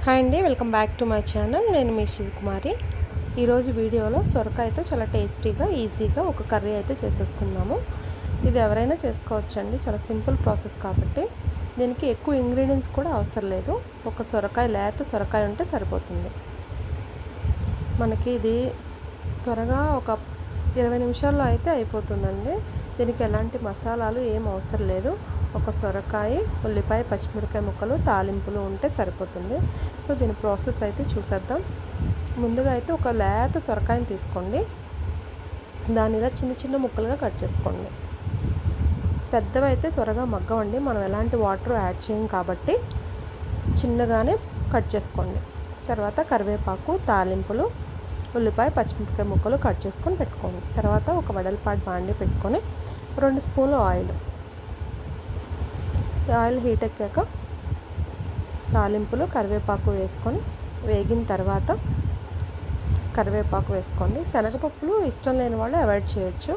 Hi అండి, welcome back to my channel. నేను మీ శివకుమారి. ఈరోజు వీడియోలో సొరకాయతో చాలా టేస్టీగా ఈజీగా ఒక కర్రీ అయితే చేసేసుకుందాము. ఇది ఎవరైనా చేసుకోవచ్చండి, చాలా సింపుల్ ప్రాసెస్ కాబట్టి దీనికి ఎక్కువ ఇంగ్రీడియంట్స్ కూడా అవసరం లేదు. ఒక సొరకాయ, లేత సొరకాయ ఉంటే సరిపోతుంది. మనకి ఇది త్వరగా ఒక 20 నిమిషాల్లో అయితే అయిపోతుందండి. దీనికి ఎలాంటి మసాలాలు ఏం అవసరం లేదు. ఒక సొరకాయ, ఉల్లిపాయ, పచ్చిమిరపకాయ ముక్కలు, తాలింపులు ఉంటే సరిపోతుంది. సో దీని ప్రాసెస్ అయితే చూసేద్దాం. ముందుగా అయితే ఒక లేత సొరకాయని తీసుకోండి. దాని ఇలా చిన్న చిన్న ముక్కలుగా కట్ చేసుకోండి. పెద్దవి అయితే త్వరగా మగ్గవండి, మనం ఎలాంటి వాటర్ యాడ్ చేయం కాబట్టి చిన్నగానే కట్ చేసుకోండి. తర్వాత కరివేపాకు, తాలింపులు, ఉల్లిపాయ, పచ్చిమిరపకాయ ముక్కలు కట్ చేసుకొని పెట్టుకోండి. తర్వాత ఒక వెడల్పాటి బాండి పెట్టుకొని 2 స్పూన్లు ఆయిల్ హీట్ ఎక్కాక తాలింపులు, కరివేపాకు వేసుకొని వేగిన తర్వాత కరివేపాకు వేసుకోండి. శనగపప్పులు ఇష్టం లేని వాళ్ళు అవాయిడ్ చేయొచ్చు.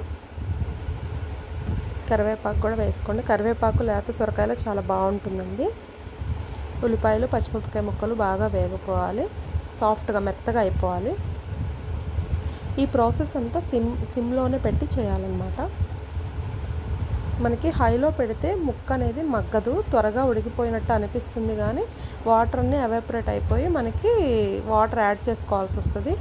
కరివేపాకు కూడా వేసుకోండి. కరివేపాకు లేత సొరకాయలో చాలా బాగుంటుందండి. ఉల్లిపాయలు, పచ్చిమిరపకాయ ముక్కలు బాగా వేగిపోవాలి, సాఫ్ట్గా మెత్తగా అయిపోవాలి. ఈ ప్రాసెస్ అంతా సిమ్లోనే పెట్టి చేయాలన్నమాట. మనకి హైలో పెడితే ముక్క అనేది మగ్గదు, త్వరగా ఉడికిపోయినట్టు అనిపిస్తుంది, కానీ వాటర్ అన్నీ ఎవాపరేట్ అయిపోయి మనకి వాటర్ యాడ్ చేసుకోవాల్సి వస్తుంది.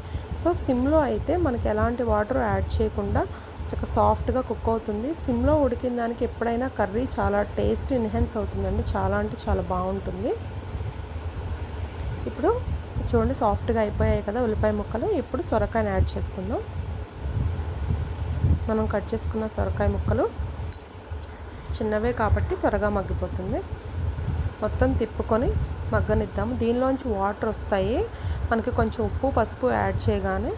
సో సిమ్లో అయితే మనకి ఎలాంటి వాటర్ యాడ్ చేయకుండా చక్కగా సాఫ్ట్గా కుక్ అవుతుంది. సిమ్లో ఉడికిన దానికి ఎప్పుడైనా కర్రీ చాలా టేస్ట్ ఎన్హాన్స్ అవుతుందండి, చాలా అంటే చాలా బాగుంటుంది. ఇప్పుడు చూడండి, సాఫ్ట్గా అయిపోయాయి కదా ఉల్లిపాయ ముక్కలు. ఇప్పుడు సొరకాయని యాడ్ చేసుకుందాం. మనం కట్ చేసుకున్న సొరకాయ ముక్కలు చిన్నవే కాబట్టి త్వరగా మగ్గిపోతుంది. మొత్తం తిప్పుకొని మగ్గనిద్దాము. దీనిలోంచి వాటర్ వస్తాయి. మనకి కొంచెం ఉప్పు, పసుపు యాడ్ చేయగానే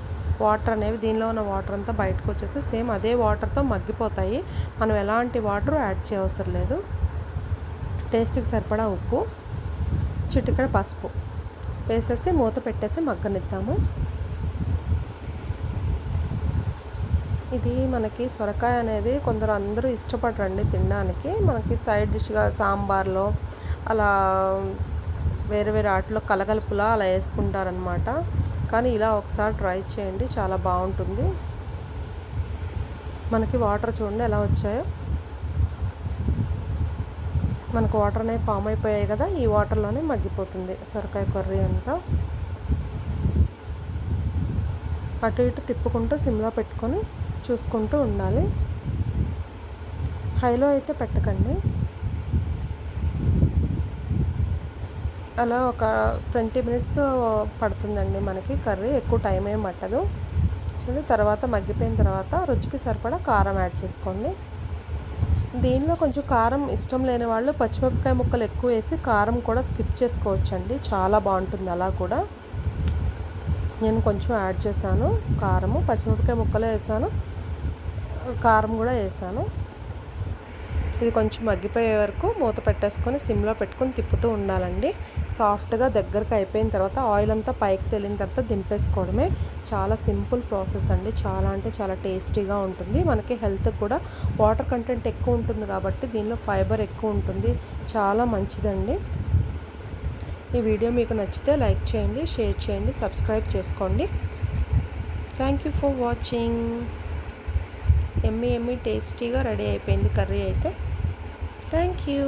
వాటర్ అనేవి, దీనిలో ఉన్న వాటర్ అంతా బయటకు వచ్చేసి సేమ్ అదే వాటర్తో మగ్గిపోతాయి. మనం ఎలాంటి వాటర్ యాడ్ చేయవసరం లేదు. టేస్ట్కి సరిపడా ఉప్పు, చిటికెడు పసుపు వేసేసి మూత పెట్టేసి మగ్గనిద్దాము. ఇది మనకి సొరకాయ అనేది కొందరు అందరూ ఇష్టపడరండి తినడానికి. మనకి సైడ్ డిష్గా సాంబార్లో అలా వేరే వేరే వాటిలో కలగలుపులా అలా వేసుకుంటారనమాట. కానీ ఇలా ఒకసారి ట్రై చేయండి, చాలా బాగుంటుంది. మనకి వాటర్ చూడండి ఎలా వచ్చాయో. మనకు వాటర్ అనేవి ఫామ్ అయిపోయాయి కదా, ఈ వాటర్లోనే మగ్గిపోతుంది సొరకాయ కర్రీ అంతా. అటు ఇటు తిప్పుకుంటూ సిమ్లో పెట్టుకొని చూసుకుంటూ ఉండాలి. హైలో అయితే పెట్టకండి. అలా ఒక 20 మినిట్స్ పడుతుందండి మనకి కర్రీ, ఎక్కువ టైం ఏం పట్టదు. చూడండి, తర్వాత మగ్గిపోయిన తర్వాత రుచికి సరిపడా కారం యాడ్ చేసుకోండి. దీనిలో కొంచెం కారం ఇష్టం లేని వాళ్ళు పచ్చిమిరపకాయ ముక్కలు ఎక్కువ వేసి కారం కూడా స్కిప్ చేసుకోవచ్చండి, చాలా బాగుంటుంది అలా కూడా. నేను కొంచెం యాడ్ చేశాను కారము, పచ్చిమిరపకాయ ముక్కలే వేసాను, కారం కూడా వేసాను. ఇది కొంచెం మగ్గిపోయే వరకు మూత పెట్టేసుకొని సిమ్లో పెట్టుకొని తిప్పుతూ ఉండాలండి. సాఫ్ట్గా దగ్గరకు అయిపోయిన తర్వాత ఆయిల్ అంతా పైకి తేలిన తర్వాత దింపేసుకోవడమే. చాలా సింపుల్ ప్రాసెస్ అండి, చాలా అంటే చాలా టేస్టీగా ఉంటుంది. మనకి హెల్త్ కూడా వాటర్ కంటెంట్ ఎక్కువ ఉంటుంది కాబట్టి దీనిలో ఫైబర్ ఎక్కువ ఉంటుంది, చాలా మంచిదండి. ఈ వీడియో మీకు నచ్చితే లైక్ చేయండి, షేర్ చేయండి, సబ్స్క్రైబ్ చేసుకోండి. Thank you for watching. Emmy టేస్టీగా రెడీ అయిపోయింది కర్రీ అయితే. Thank you.